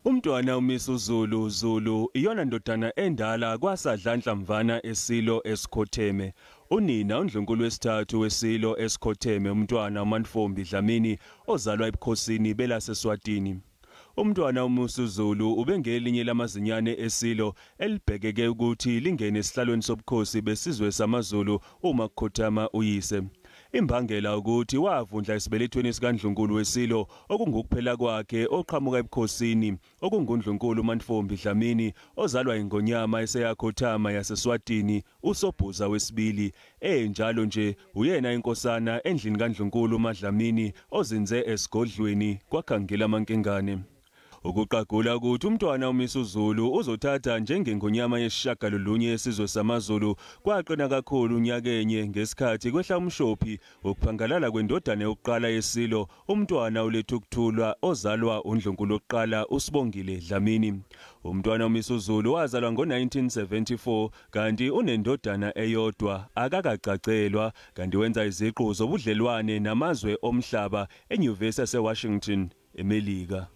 Umntwana uMisuzulu Zulu iyona ndodana endala kwaSadla Mvana eSilo eSikhotheme. Unina uNdlunkulu wesithathu weSilo eSikhotheme umntwana uMantfombi Dlamini ozalwa ebukhosini belaseSwatini. Umntwana uMisuzulu ubengelinye lamazinyane eSilo elibhekeke ukuthi lingene esihlalweni sobukhosi besizwe samaZulu uma kukhothama uyise. Imbangela ukuthi wavundla esibelethweni sikaNdlunkulu weSilo okungukuphela kwakhe oqhamuka ebukhosini okunguNdlunkulu uMantfombi Dlamini ozalwa iNgonyama eseyakhothama yaseSwatini uSobhuza wesibili njalo nje uyena inkosana endlini kaNdlunkulu uMadlamini ozinze esigodlweni kwakhangela amankengane. Ukuqagula ukuthi umntwana uMisuzulu uzothatha njengengonyama yesishagalolunye yesizwe samaZulu kwaqina kakhulu unyakenye ngesikhathi kwehla umshophi ukuphangalala kwendodana yokuqala yeSilo umntwana uLethukuthulwa ozalwa uNdlunkulu wokuqala uSibongile Dlamini. Umntwana uMisuzulu wazalwa ngo-1974 kanti unendodana eyodwa akakacacelwa kanti wenza iziqu zobudlelwane namazwe omhlaba eNyuvesi yaseWashington eMelika.